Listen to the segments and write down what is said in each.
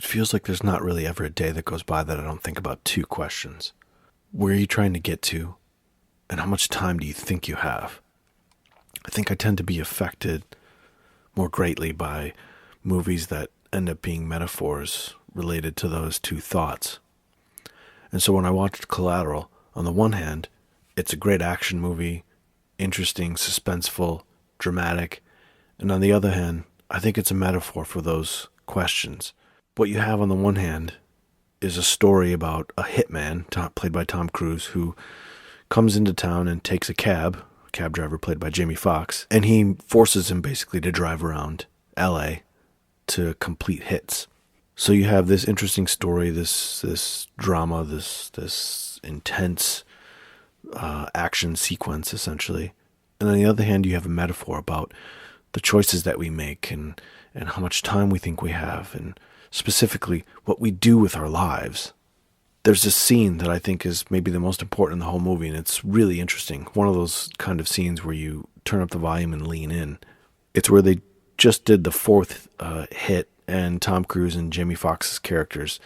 It feels like there's not really ever a day that goes by that I don't think about two questions. Where are you trying to get to? And how much time do you think you have? I think I tend to be affected more greatly by movies that end up being metaphors related to those two thoughts. And so when I watched Collateral, on the one hand, it's a great action movie, interesting, suspenseful, dramatic. And on the other hand, I think it's a metaphor for those questions. What you have on the one hand is a story about a hitman, played by Tom Cruise, who comes into town and takes a cab driver played by Jamie Foxx, and he forces him basically to drive around LA to complete hits. So you have this interesting story, this drama, this intense action sequence, essentially. And on the other hand, you have a metaphor about the choices that we make and how much time we think we have, and specifically what we do with our lives. There's this scene that I think is maybe the most important in the whole movie, and it's really interesting. One of those kind of scenes where you turn up the volume and lean in. It's where they just did the fourth hit, and Tom Cruise and Jamie Foxx's characters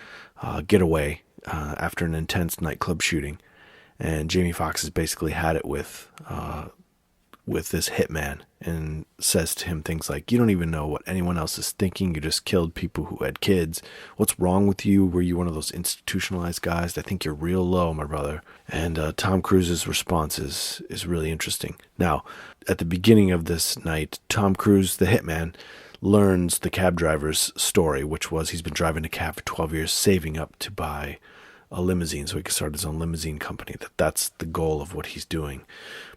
get away after an intense nightclub shooting. And Jamie Foxx has basically had it with this hitman and says to him things like, "You don't even know what anyone else is thinking. You just killed people who had kids. What's wrong with you? Were you one of those institutionalized guys? I think you're real low, my brother." And Tom Cruise's response is really interesting. Now, at the beginning of this night, Tom Cruise, the hitman, learns the cab driver's story, which was he's been driving a cab for 12 years, saving up to buy a limousine so he could start his own limousine company. That's the goal of what he's doing.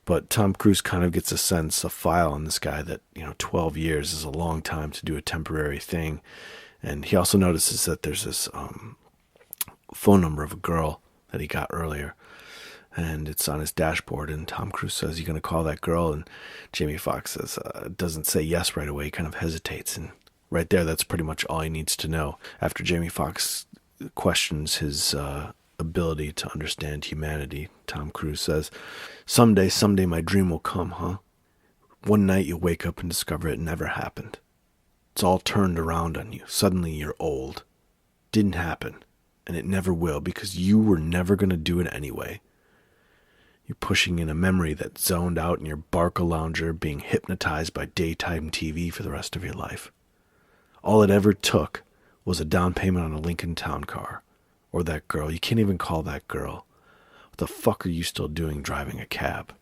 But Tom Cruise kind of gets a file on this guy that, 12 years is a long time to do a temporary thing. And he also notices that there's this phone number of a girl that he got earlier, and it's on his dashboard. And Tom Cruise says, "You going to call that girl?" And Jamie Foxx says, doesn't say yes right away. He kind of hesitates. And right there, that's pretty much all he needs to know. After Jamie Foxx questions his ability to understand humanity, Tom Cruise says, someday my dream will come, huh? One night you'll wake up and discover it never happened. It's all turned around on you. Suddenly you're old. Didn't happen. And it never will, because you were never going to do it anyway. You're pushing in a memory that zoned out in your Barca lounger, being hypnotized by daytime TV for the rest of your life. All it ever took was a down payment on a Lincoln Town car. Or that girl. You can't even call that girl. What the fuck are you still doing driving a cab?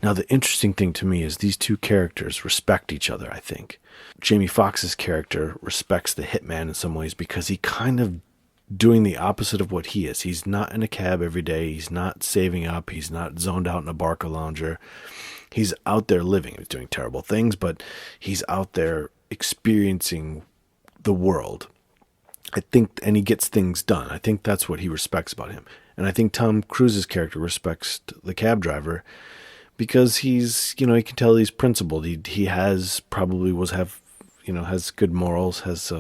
Now, the interesting thing to me is these two characters respect each other, I think. Jamie Foxx's character respects the hitman in some ways because he kind of doing the opposite of what he is. He's not in a cab every day. He's not saving up. He's not zoned out in a Barca lounger. He's out there living. He's doing terrible things, but he's out there experiencing the world. I think, and he gets things done. I think that's what he respects about him. And I think Tom Cruise's character respects the cab driver because he's, he can tell he's principled. He has good morals, has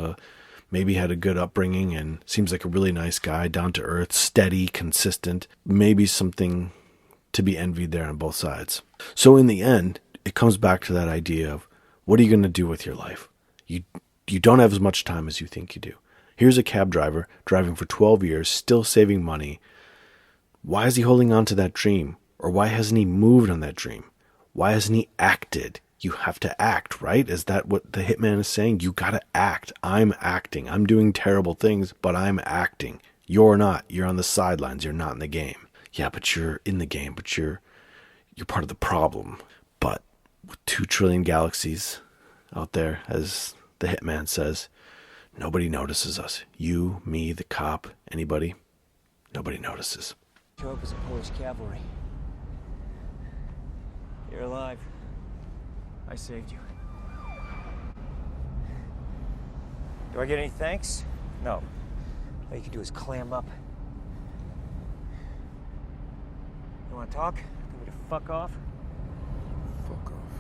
maybe had a good upbringing, and seems like a really nice guy, down to earth, steady, consistent. Maybe something to be envied there on both sides. So in the end, it comes back to that idea of, what are you going to do with your life? You don't have as much time as you think you do. Here's a cab driver driving for 12 years, still saving money. Why is he holding on to that dream? Or why hasn't he moved on that dream? Why hasn't he acted? You have to act, right? Is that what the hitman is saying? You got to act. I'm acting. I'm doing terrible things, but I'm acting. You're not. You're on the sidelines. You're not in the game. Yeah, but you're in the game, but you're part of the problem. But with 2 trillion galaxies out there, as the hitman says, nobody notices us. You, me, the cop, anybody. Nobody notices. Show up as a Polish cavalry. You're alive. I saved you. Do I get any thanks? No. All you can do is clam up. You want to talk? Tell me to fuck off? Fuck off.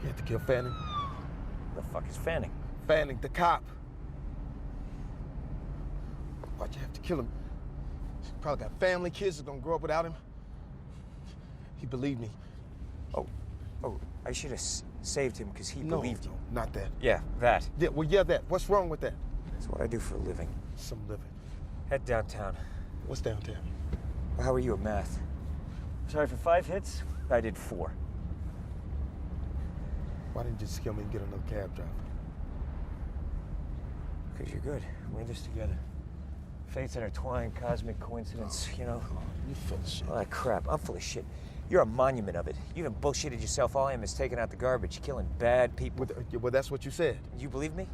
You have to kill Fanning? The fuck is Fanning? Fanning, the cop. Why'd you have to kill him? He probably got family, kids that's gonna grow up without him. He believed me. Oh, I should have Saved him because he No, believed you. no, not that. Yeah, that. Yeah, well, yeah, that. What's wrong with that? That's what I do for a living. Some living. Head downtown. What's downtown? Well, how are you at math? Sorry, for 5 hits, I did 4. Why didn't you just kill me and get another cab driver? Because you're good. We're in this together. Fates intertwined, cosmic coincidence, you know. You full of shit. All that crap. I'm full of shit. You're a monument of it. You even bullshitted yourself. All I am is taking out the garbage, killing bad people. Well, that's what you said. You believe me?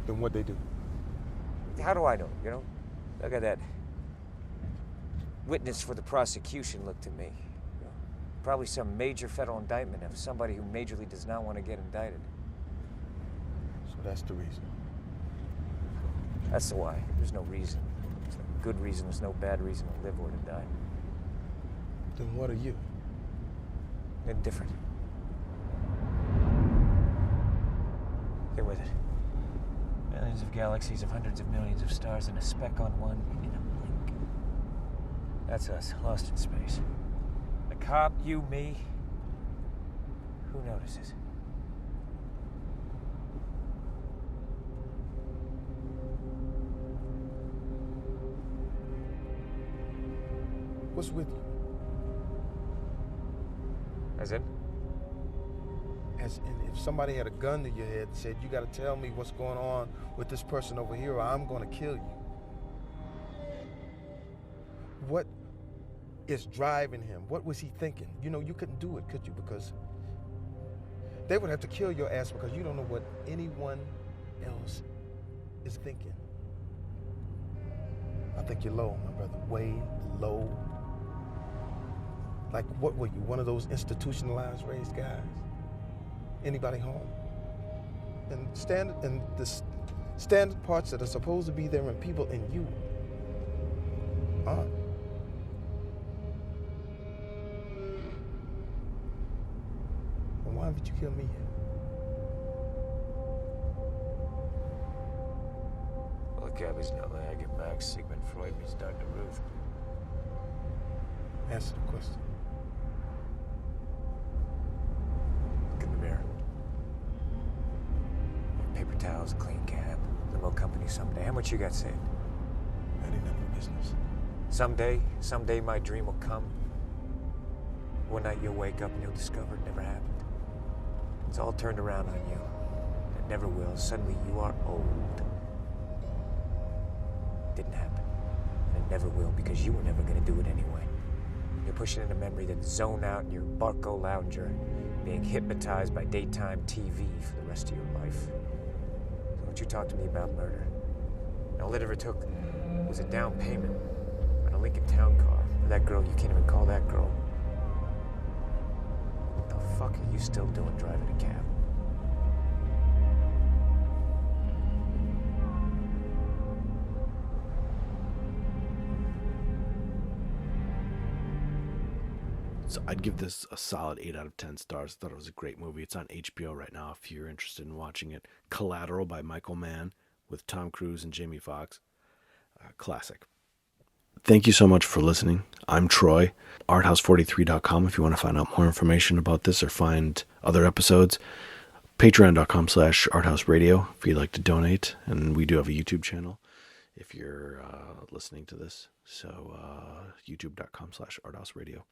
Then what'd they do? How do I know, you know? Look at that. Witness for the prosecution look to me. You know, probably some major federal indictment of somebody who majorly does not want to get indicted. So that's the reason. That's the why. There's no reason. There's no good reason. There's no bad reason to live or to die. Then what are you? Indifferent. Get with it. Millions of galaxies of hundreds of millions of stars and a speck on one in a blink. That's us, lost in space. The cop, you, me. Who notices? What's with you? As in? As in, if somebody had a gun to your head and said, you gotta tell me what's going on with this person over here or I'm gonna kill you. What is driving him? What was he thinking? You know, you couldn't do it, could you? Because they would have to kill your ass because you don't know what anyone else is thinking. I think you're low, my brother, way low. Like, what were you, one of those institutionalized raised guys? Anybody home? And the standard parts that are supposed to be there in people in you aren't. And why did you kill me? Well, the cab isn't LA. I get Max. Sigmund Freud meets Dr. Ruth. Answer the question. Look in the mirror. Paper towels, a clean cab, limo company someday. How much you got saved? That ain't none of your business. Someday my dream will come. One night you'll wake up and you'll discover it never happened. It's all turned around on you. It never will. Suddenly you are old. It didn't happen. And it never will because you were never going to do it anyway. You're pushing in a memory that zone out in your Barco lounger, being hypnotized by daytime TV for the rest of your life. So don't you talk to me about murder. And all it ever took was a down payment on a Lincoln Town car for that girl you can't even call that girl. What the fuck are you still doing driving a cab? So I'd give this a solid 8 out of 10 stars. I thought it was a great movie. It's on HBO right now if you're interested in watching it. Collateral by Michael Mann with Tom Cruise and Jamie Foxx. Classic. Thank you so much for listening. I'm Troy. ArtHouse43.com if you want to find out more information about this or find other episodes. Patreon.com/ArtHouseRadio if you'd like to donate. And we do have a YouTube channel if you're listening to this. So YouTube.com/ArtHouseRadio.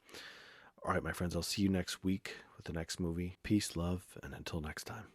All right, my friends, I'll see you next week with the next movie. Peace, love, and until next time.